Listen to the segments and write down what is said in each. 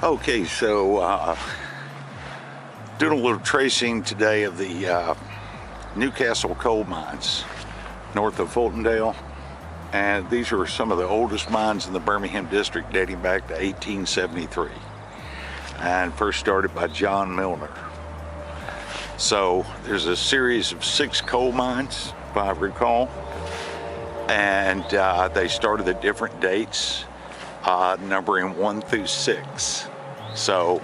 Okay, so doing a little tracing today of the Newcastle coal mines north of Fultondale, and these are some of the oldest mines in the Birmingham district dating back to 1873 and first started by John Milner. So there's a series of 6 coal mines, if I recall, and they started at different dates, numbering 1 through 6. So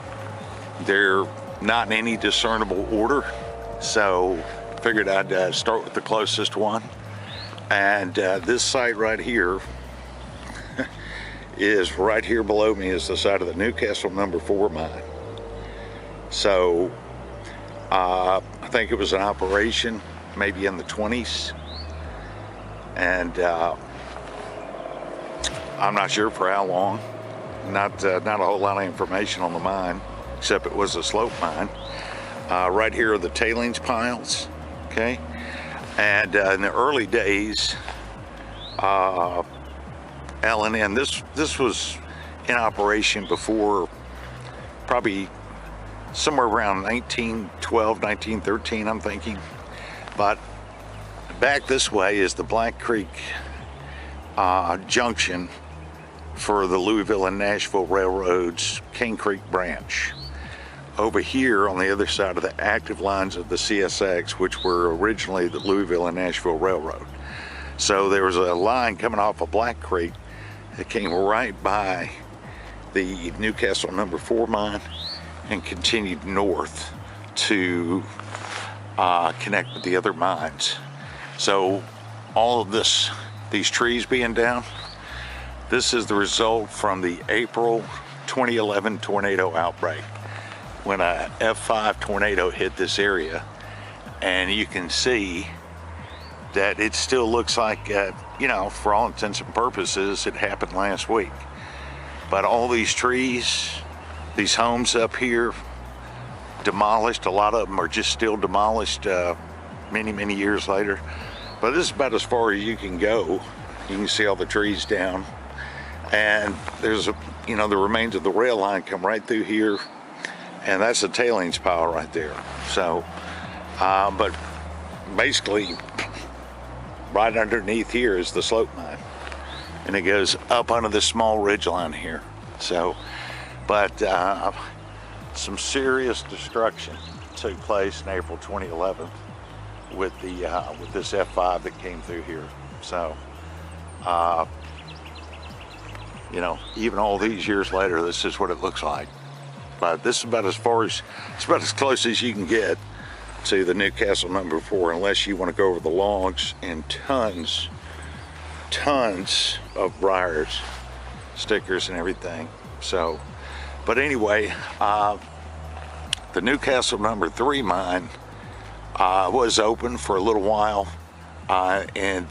they're not in any discernible order. So figured I'd start with the closest one. And this site right here is right here below me is the site of the Newcastle number 4 mine. So I think it was an operation maybe in the 20s. And I'm not sure for how long. Not a whole lot of information on the mine, except it was a slope mine. Right here are the tailings piles, okay? And in the early days, L&N, this was in operation before, probably somewhere around 1912, 1913, I'm thinking. But back this way is the Black Creek junction for the Louisville and Nashville Railroad's Cane Creek branch. Over here on the other side of the active lines of the CSX, which were originally the Louisville and Nashville Railroad. So there was a line coming off of Black Creek that came right by the Newcastle number 4 mine and continued north to connect with the other mines. So all of these trees being down, this is the result from the April 2011 tornado outbreak, when a F5 tornado hit this area. And you can see that it still looks like, you know, for all intents and purposes, it happened last week. But all these trees, these homes up here, demolished. A lot of them are just still demolished many years later. But this is about as far as you can go. You can see all the trees down. And there's the remains of the rail line come right through here. And that's a tailings pile right there. So, but basically, right underneath here is the slope mine. And it goes up under this small ridge line here. So, but some serious destruction took place in April 2011 with this F5 that came through here. So, you know, even all these years later, this is what it looks like. But this is about as close as you can get to the Newcastle number 4, unless you want to go over the logs and tons of briars, stickers and everything. So, but anyway, the Newcastle number 3 mine was open for a little while, and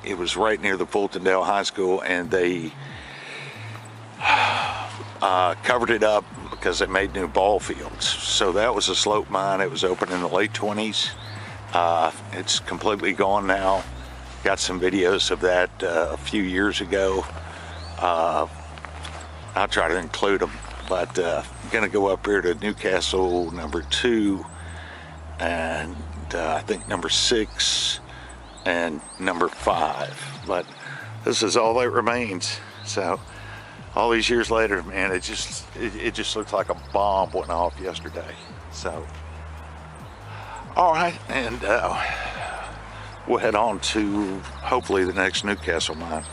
it was right near the Fultondale High School, and they covered it up because they made new ball fields. So that was a slope mine. It was open in the late 20s. It's completely gone now. Got some videos of that a few years ago. I'll try to include them, but I'm gonna go up here to Newcastle number 2, and I think number 6 and number 5. But this is all that remains. So all these years later, man, it just looks like a bomb went off yesterday. So, all right, and we'll head on to hopefully the next Newcastle mine.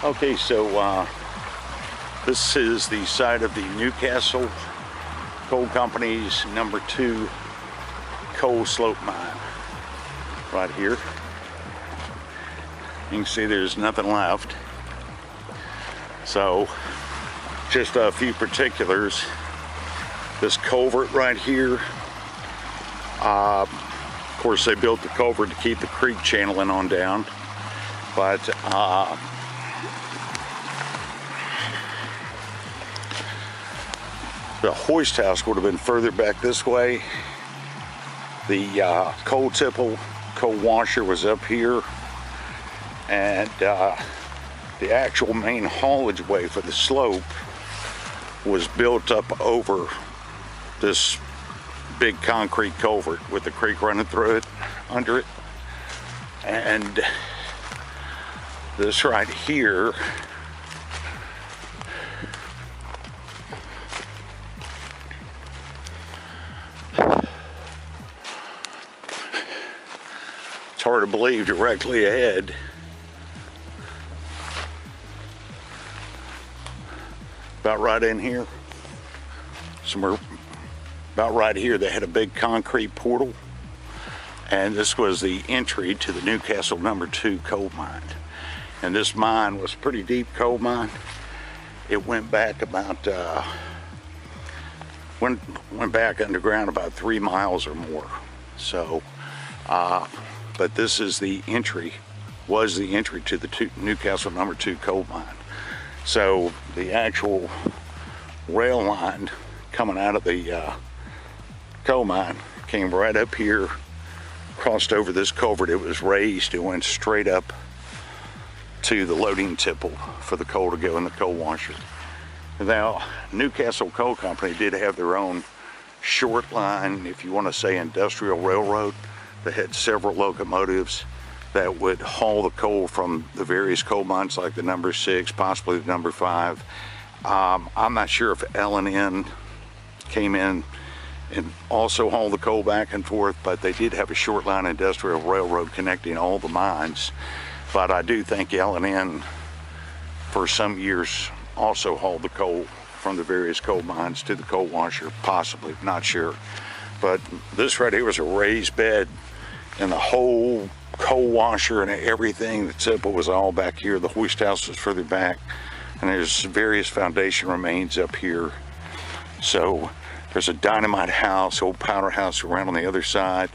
Okay, so this is the site of the Newcastle Coal Company's number 2 coal slope mine. Right here. You can see there's nothing left. So, just a few particulars. This culvert right here, of course they built the culvert to keep the creek channeling on down, but the hoist house would have been further back this way. The coal tipple, coal washer was up here, and the actual main haulage way for the slope was built up over this big concrete culvert with the creek running through it, under it. And this right here it's hard to believe, directly ahead about right in here, somewhere about right here, they had a big concrete portal, and this was the entry to the Newcastle number 2 coal mine. And this mine was a pretty deep coal mine. It went back about went back underground about 3 miles or more. So but this is the entry, was the entry to the Newcastle number 2 coal mine. So the actual rail line coming out of the coal mine came right up here, crossed over this culvert. It was raised, it went straight up to the loading tipple for the coal to go in the coal washer. Now, Newcastle Coal Company did have their own short line, if you want to say industrial railroad. They had several locomotives that would haul the coal from the various coal mines, like the number 6, possibly the number 5. I'm not sure if L&N came in and also hauled the coal back and forth, but they did have a short line industrial railroad connecting all the mines. But I do think L&N for some years also hauled the coal from the various coal mines to the coal washer, possibly, not sure. But this right here was a raised bed, and the whole coal washer and everything, the tipple was all back here. The hoist house was further back, and there's various foundation remains up here. So there's a dynamite house, old powder house around on the other side.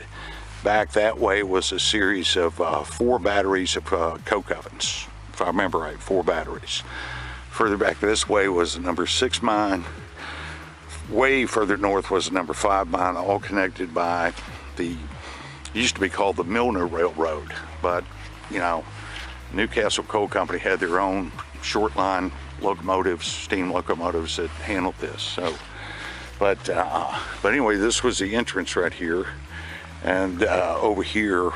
Back that way was a series of 4 batteries of coke ovens, if I remember right, 4 batteries. Further back this way was the number 6 mine. Way further north was the number 5 mine, all connected by the, used to be called the Milner Railroad, but you know, Newcastle Coal Company had their own short line locomotives, steam locomotives that handled this. So, but anyway, this was the entrance right here, and over here,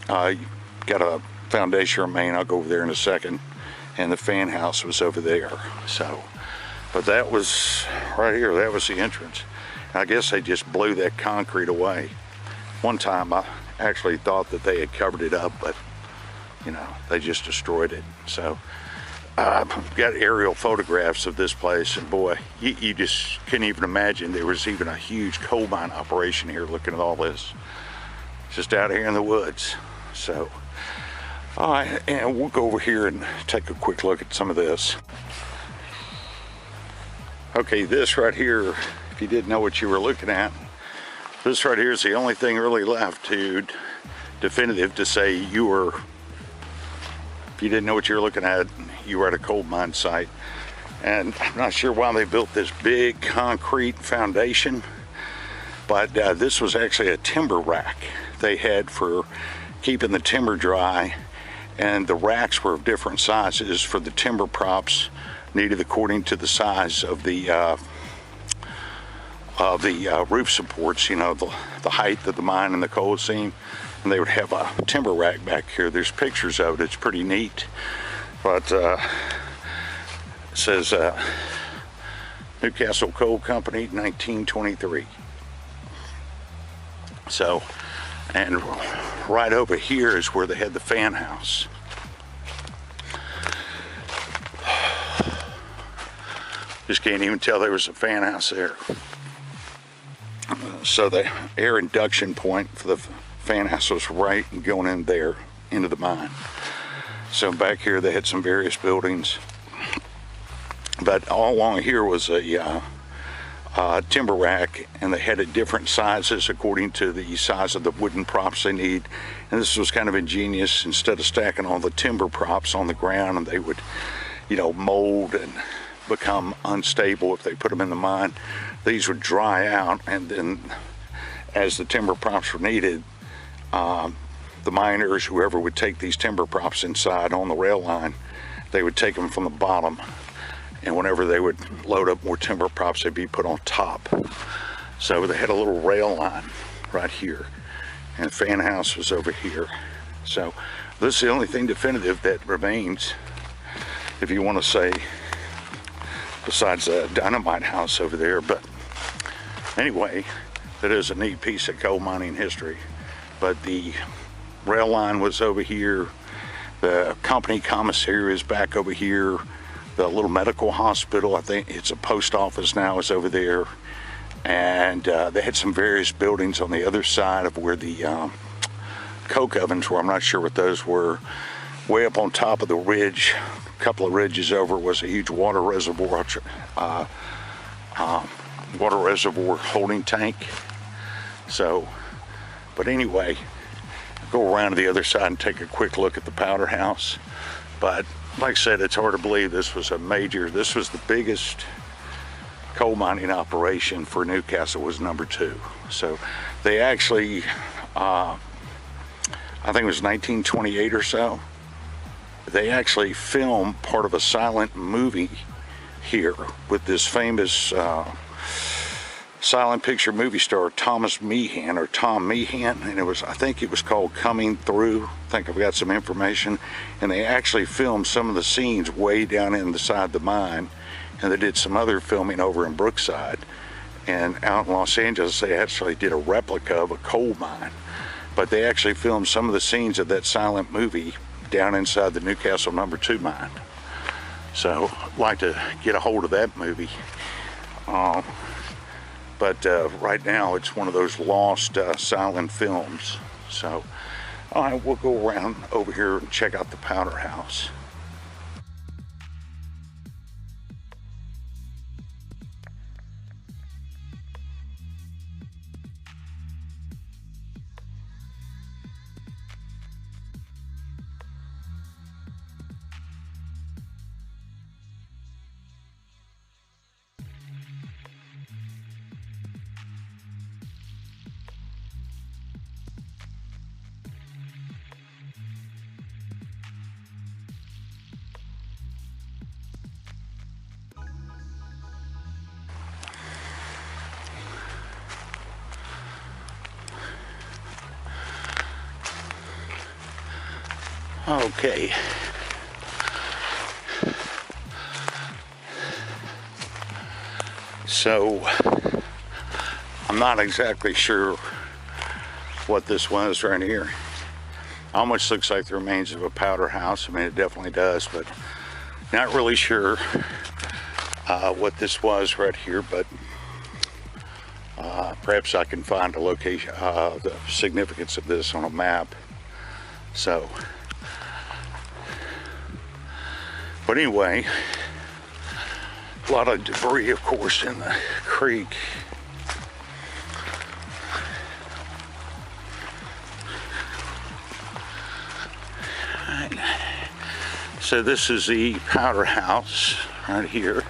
you got a foundation remain. I'll go over there in a second, and the fan house was over there. So, but that was right here. That was the entrance. I guess they just blew that concrete away. One time I actually thought that they had covered it up, but you know, they just destroyed it. So I've got aerial photographs of this place, and boy, you just couldn't even imagine there was even a huge coal mine operation here. Looking at all this, just out here in the woods. So all right, and we'll go over here and take a quick look at some of this. Okay, this right here, if you didn't know what you were looking at, this right here is the only thing really left to definitive to say you were, if you didn't know what you were looking at, you were at a coal mine site. And I'm not sure why they built this big concrete foundation, but this was actually a timber rack they had for keeping the timber dry, and the racks were of different sizes for the timber props needed according to the size of the roof supports, you know, the height of the mine and the coal seam. And they would have a timber rack back here. There's pictures of it. It's pretty neat. But it says Newcastle Coal Company, 1923. So, and right over here is where they had the fan house. Just can't even tell there was a fan house there. So the air induction point for the fan house was right going in there into the mine. So back here they had some various buildings, but all along here was a timber rack, and they had it different sizes according to the size of the wooden props they need. And this was kind of ingenious. Instead of stacking all the timber props on the ground, and they would, you know, mold and become unstable if they put them in the mine, these would dry out, and then as the timber props were needed, the miners, whoever would take these timber props inside on the rail line, they would take them from the bottom, and whenever they would load up more timber props, they'd be put on top. So they had a little rail line right here, and the fan house was over here. So this is the only thing definitive that remains, if you want to say, besides the dynamite house over there. But anyway, that is a neat piece of coal mining history. But the rail line was over here, the company commissary is back over here, the little medical hospital, I think it's a post office now, is over there, and they had some various buildings on the other side of where the coke ovens were. I'm not sure what those were. Way up on top of the ridge, a couple of ridges over, was a huge water reservoir, holding tank. So, but anyway, go around to the other side and take a quick look at the powder house. But like I said, it's hard to believe this was this was the biggest coal mining operation for Newcastle, was number 2. So they actually, I think it was 1928 or so, they actually filmed part of a silent movie here with this famous silent picture movie star Tom Meehan, and I think it was called Coming Through. I think I've got some information, and they actually filmed some of the scenes way down inside the mine, and they did some other filming over in Brookside, and out in Los Angeles they actually did a replica of a coal mine, but they actually filmed some of the scenes of that silent movie down inside the Newcastle number 2 mine. So I'd like to get a hold of that movie. But right now it's one of those lost silent films. So, all right, we'll go around over here and check out the powder house. Okay. So, I'm not exactly sure what this was right here. Almost looks like the remains of a powder house. I mean, it definitely does, but not really sure what this was right here, but perhaps I can find a location, the significance of this on a map. So, but anyway, a lot of debris, of course, in the creek. Right. So this is the powder house right here.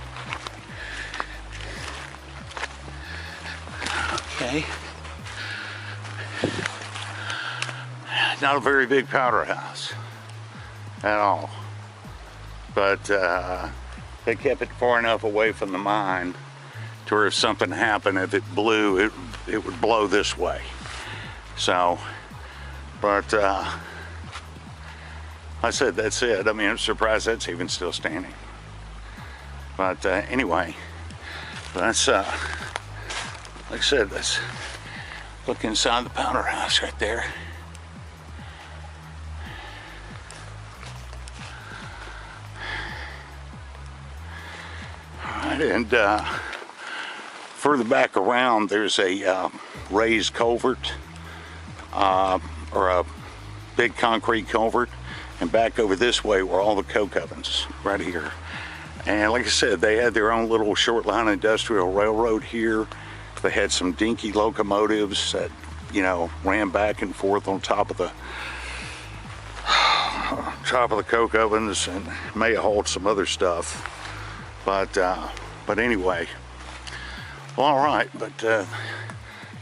Okay. Not a very big powder house at all, but they kept it far enough away from the mine to where if something happened, if it blew, it would blow this way. So, but I said, that's it. I mean, I'm surprised that's even still standing. But anyway, that's like I said, let's look inside the powder house right there. right, and further back around, there's a raised culvert, or a big concrete culvert, and back over this way were all the coke ovens, right here. And like I said, they had their own little short line industrial railroad here. They had some dinky locomotives that, you know, ran back and forth on top of the coke ovens, and may have hauled some other stuff. But anyway, well, all right, but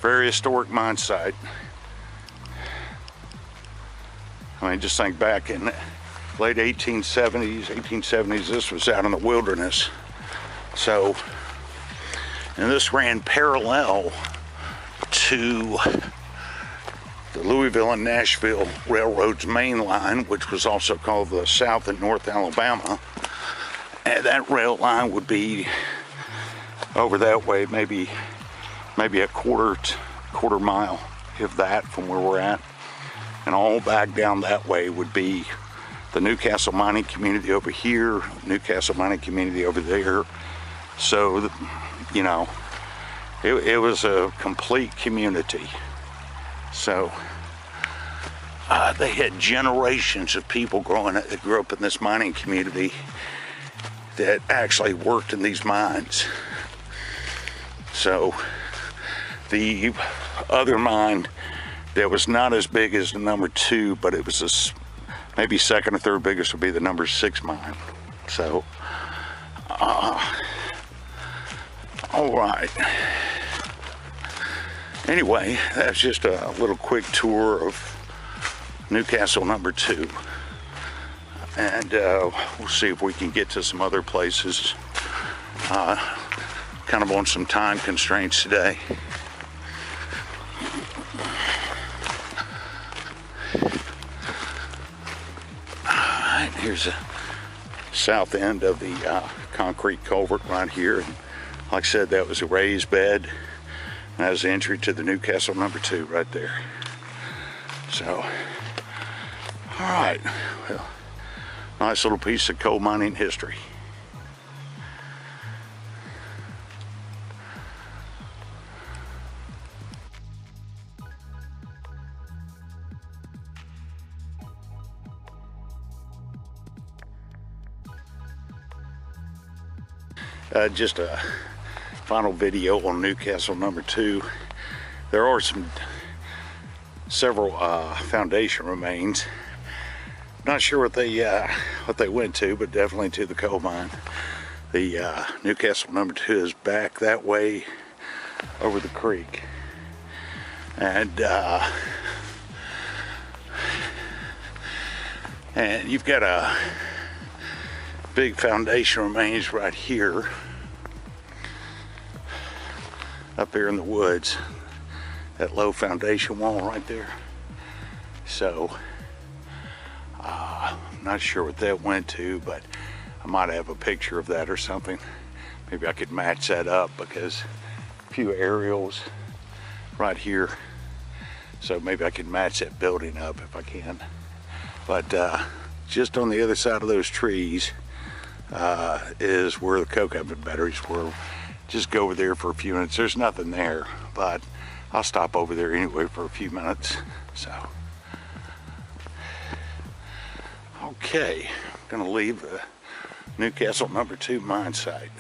very historic mine site. I mean, just think back in the late 1870s, this was out in the wilderness. So, and this ran parallel to the Louisville and Nashville Railroad's main line, which was also called the South and North Alabama. And that rail line would be over that way, maybe a quarter mile, if that, from where we're at. And all back down that way would be the Newcastle mining community over here, Newcastle mining community over there. So, you know, it was a complete community. So they had generations of people that grew up in this mining community that actually worked in these mines. So the other mine that was not as big as the number 2, but it was maybe second or third biggest, would be the number 6 mine. So, all right. Anyway, that's just a little quick tour of Newcastle number 2. And we'll see if we can get to some other places. Kind of on some time constraints today. Alright, here's the south end of the concrete culvert right here. And like I said, that was a raised bed. And that was the entry to the Newcastle number 2 right there. So, alright, well, nice little piece of coal mining history. Just a final video on Newcastle number 2. There are several foundation remains. Not sure what they went to, but definitely to the coal mine. The Newcastle number 2 is back that way over the creek, and you've got a big foundation remains right here, up here in the woods. That low foundation wall right there. So, I'm not sure what that went to, but I might have a picture of that or something. Maybe I could match that up, because a few aerials right here. So maybe I could match that building up if I can. But just on the other side of those trees is where the coke oven batteries were. Just go over there for a few minutes. There's nothing there, but I'll stop over there anyway for a few minutes. So, okay, I'm gonna leave the Newcastle number 2 mine site.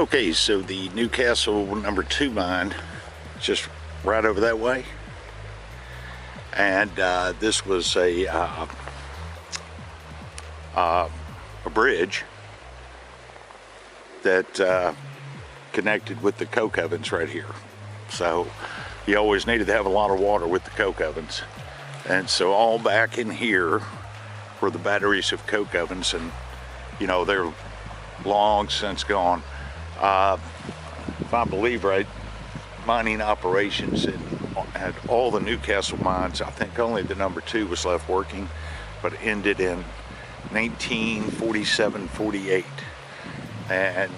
Okay, so the Newcastle number 2 mine, just right over that way. And this was a bridge that connected with the coke ovens right here. So you always needed to have a lot of water with the coke ovens. And so all back in here were the batteries of coke ovens, and you know, they're long since gone. If I believe right, mining operations at all the Newcastle mines, I think only the number 2 was left working, but ended in 1947-48. And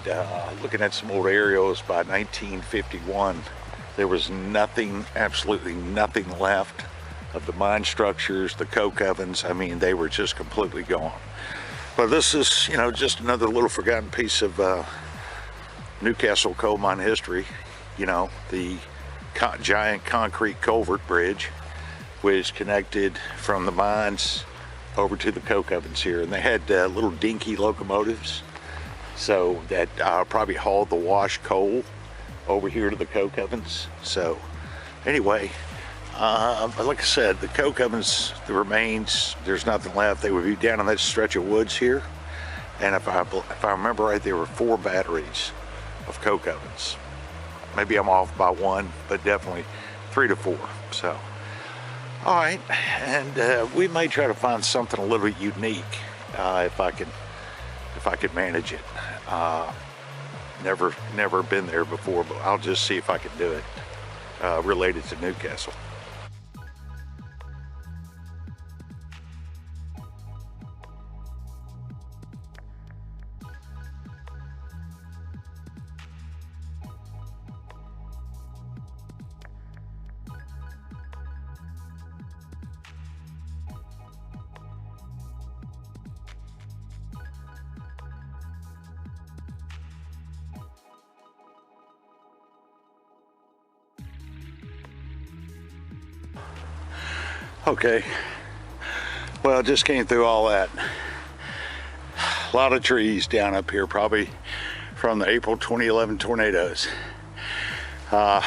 looking at some old aerials, by 1951 there was nothing, absolutely nothing left of the mine structures, the coke ovens. I mean, they were just completely gone. But this is, you know, just another little forgotten piece of Newcastle coal mine history. You know, the giant concrete culvert bridge was connected from the mines over to the coke ovens here, and they had little dinky locomotives, so that probably hauled the wash coal over here to the coke ovens. So anyway, like I said, the coke ovens, the remains, there's nothing left. They would be down on that stretch of woods here, and if I remember right, there were 4 batteries of coke ovens. Maybe I'm off by 1, but definitely 3 to 4. So all right, and we may try to find something a little bit unique if I could manage it. Never been there before, but I'll just see if I can do it related to Newcastle. Okay, well, just came through all that. A lot of trees down up here, probably from the April 2011 tornadoes. The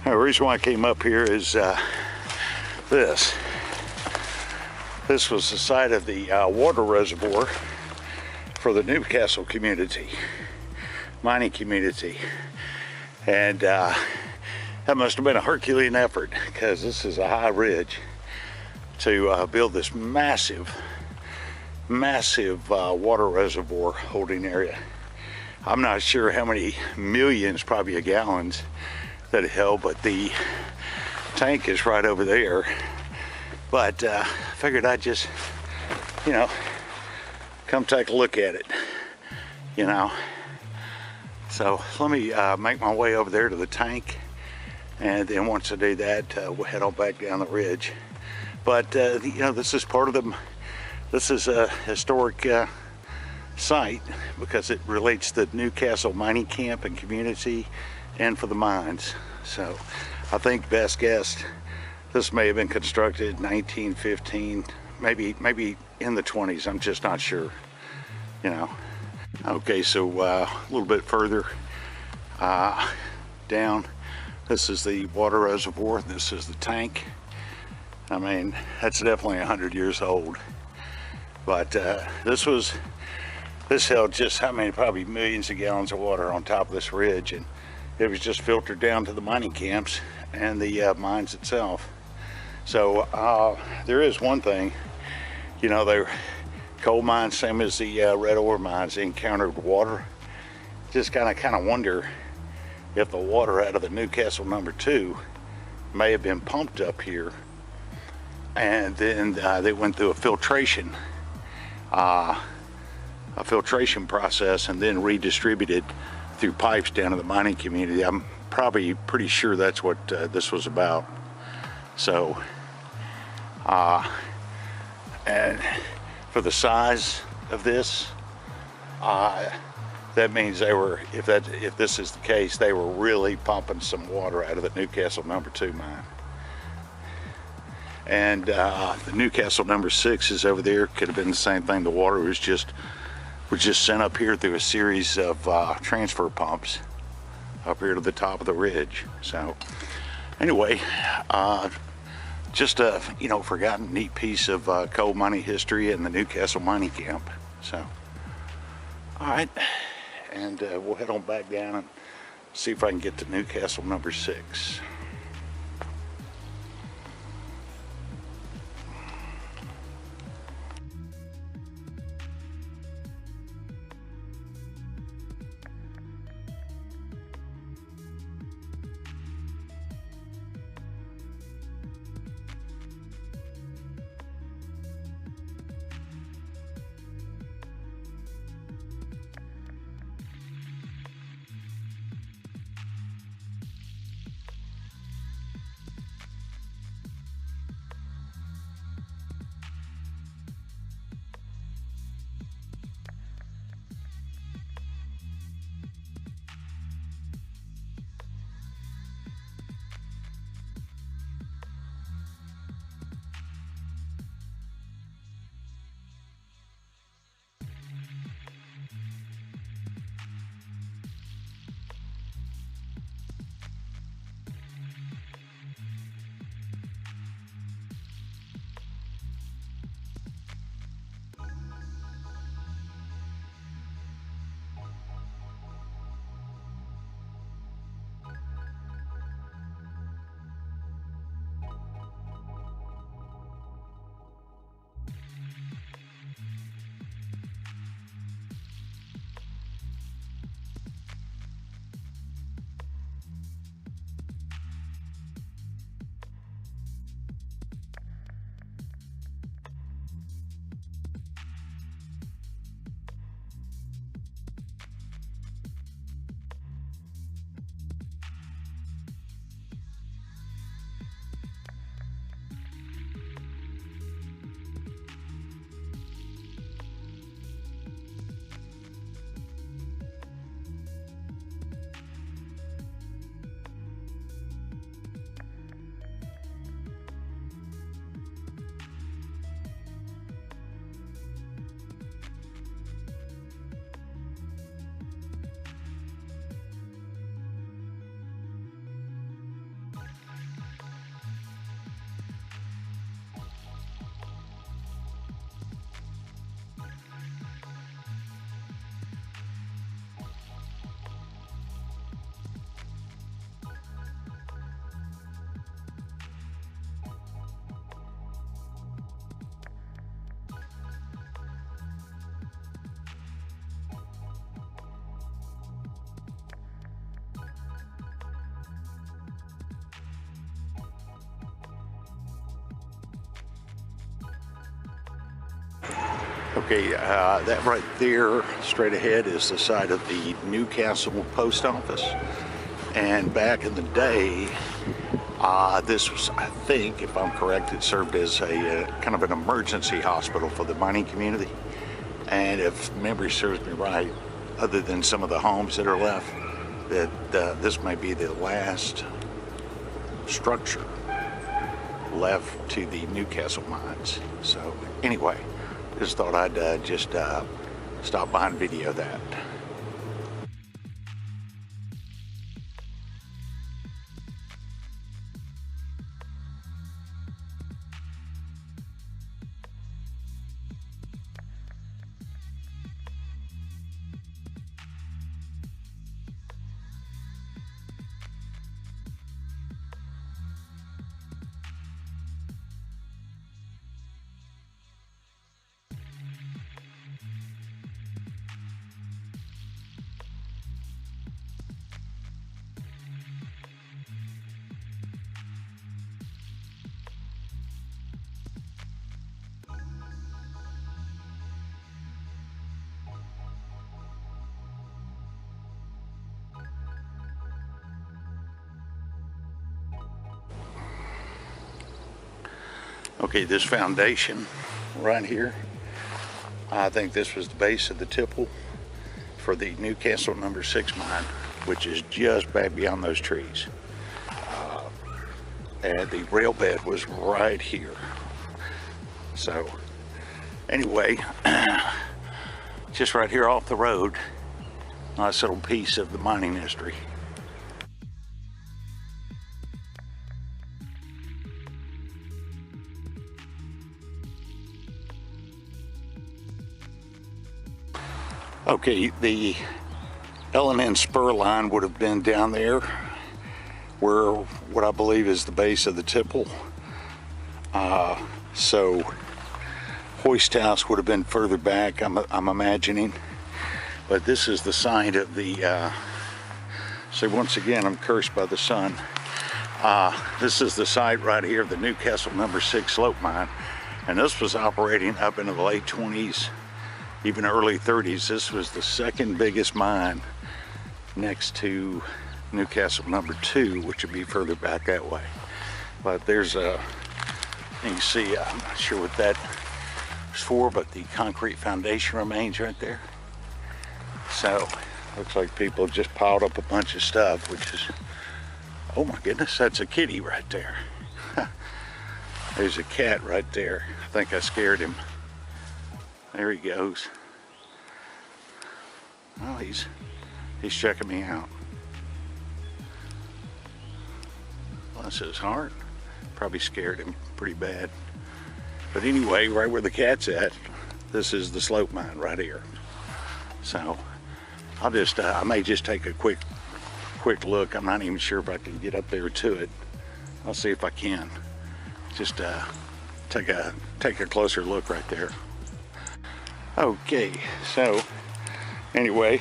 reason why I came up here is this. This was the site of the water reservoir for the Newcastle community, mining community. And that must have been a Herculean effort, because this is a high ridge, to build this massive water reservoir holding area. I'm not sure how many millions, probably of gallons, that it held, but the tank is right over there. But figured I'd just, you know, come take a look at it, you know. So let me make my way over there to the tank, and then once I do that, we'll head on back down the ridge. But you know, this is part of the, this is a historic site because it relates to the Newcastle mining camp and community, and for the mines. So I think best guess, this may have been constructed 1915, maybe in the 20s. I'm just not sure, you know. Okay, so a little bit further down, this is the water reservoir, this is the tank. I mean, that's definitely 100 years old. But this held just, I mean, probably millions of gallons of water on top of this ridge, and it was just filtered down to the mining camps and the mines itself. So there is one thing, you know, they're coal mines, same as the red ore mines, encountered water. Just kind of wonder if the water out of the Newcastle number 2 may have been pumped up here, and then they went through a filtration process and then redistributed through pipes down to the mining community. I'm probably pretty sure that's what this was about. So and for the size of this, that means they were, if this is the case, they were really pumping some water out of the Newcastle number 2 mine. And the Newcastle number 6 is over there. Could have been the same thing. The water was just was just sent up here through a series of transfer pumps up here to the top of the ridge. So anyway, just a forgotten neat piece of coal mining history in the Newcastle mining camp. So all right, and we'll head on back down and see if I can get to Newcastle number 6. Okay, that right there, straight ahead, is the site of the Newcastle post office. And back in the day, this was, I think, if I'm correct, it served as a kind of an emergency hospital for the mining community. And if memory serves me right, other than some of the homes that are left, that this may be the last structure left to the Newcastle mines. So anyway, just thought I'd just stop by and video that. Okay, this foundation right here, I think this was the base of the tipple for the Newcastle number 6 mine, which is just back beyond those trees. And the rail bed was right here. So anyway, just right here off the road. Nice little piece of the mining history. Okay, the L&N spur line would have been down there where what I believe is the base of the tipple. So hoist house would have been further back, I'm imagining. But this is the site of the, so once again, I'm cursed by the sun. This is the site right here of the Newcastle No. 6 slope mine. And this was operating up into the late 20s, even early 30s. This was the second biggest mine next to Newcastle No. 2, which would be further back that way. But there's a, you can see, I'm not sure what that was for, but the concrete foundation remains right there. So, looks like people just piled up a bunch of stuff, which is, oh my goodness, that's a kitty right there. There's a cat right there. I think I scared him. There he goes. Well, he's checking me out. Bless his heart. Probably scared him pretty bad. But anyway, right where the cat's at, this is the slope mine right here. So I'll just, I may just take a quick look. I'm not even sure if I can get up there to it. I'll see if I can. Just take a closer look right there. Okay, so anyway,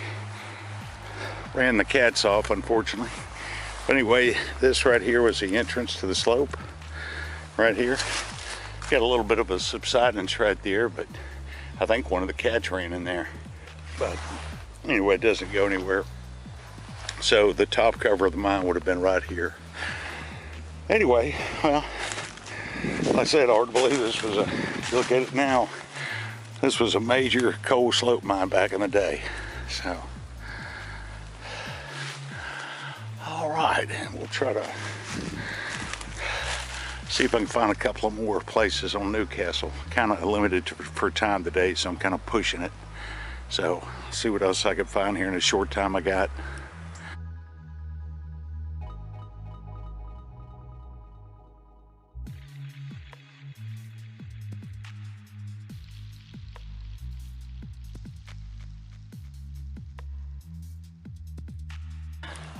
ran the cats off, unfortunately. But anyway, this right here was the entrance to the slope. Right here. Got a little bit of a subsidence right there, but I think one of the cats ran in there. But anyway, it doesn't go anywhere. So the top cover of the mine would have been right here. Anyway, well, like I said, hard to believe this was a, look at it now, this was a major coal slope mine back in the day. So, all right, we'll try to see if I can find a couple of more places on Newcastle. Kind of limited for time today, so I'm kind of pushing it. So, see what else I can find here in a short time I got.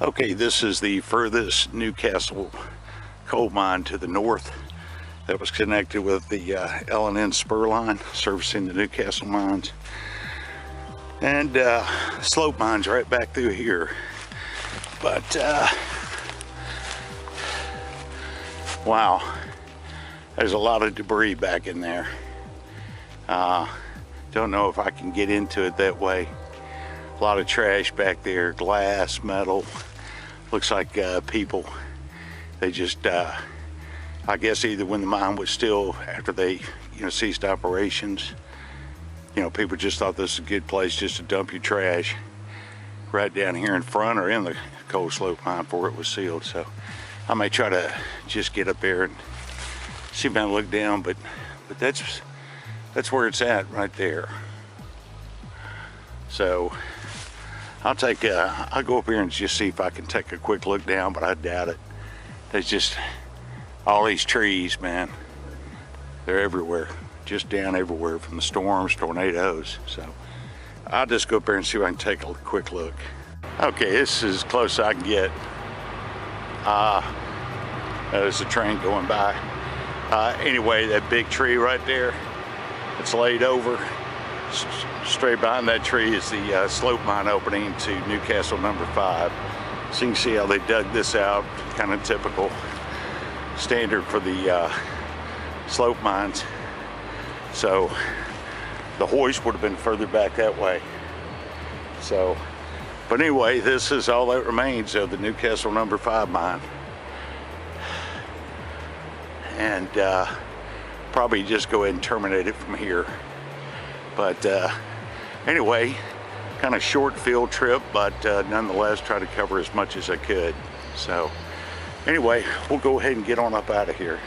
Okay, this is the furthest Newcastle coal mine to the north that was connected with the L&N spur line servicing the Newcastle mines. And slope mines right back through here. But, wow, there's a lot of debris back in there. Don't know if I can get into it that way. A lot of trash back there, glass, metal. Looks like people, they just, I guess either when the mine was still, after they, ceased operations, people just thought this was a good place just to dump your trash right down here in front or in the coal slope mine before it was sealed. So I may try to just get up there and see if I can look down, but that's where it's at right there. So I'll go up here and just see if I can take a quick look down, but I doubt it. There's just all these trees, man. They're everywhere, just down everywhere from the storms, tornadoes. So I'll just go up there and see if I can take a quick look. Okay, this is as close as I can get. There's a train going by. Anyway, that big tree right there, it's laid over. Straight behind that tree is the slope mine opening to Newcastle No. 5. So you can see how they dug this out, kind of typical standard for the slope mines. So the hoist would have been further back that way. So, but anyway, this is all that remains of the Newcastle No. 5 mine. And probably just go ahead and terminate it from here. But anyway, kind of short field trip, but nonetheless try to cover as much as I could. So anyway, we'll go ahead and get on up out of here.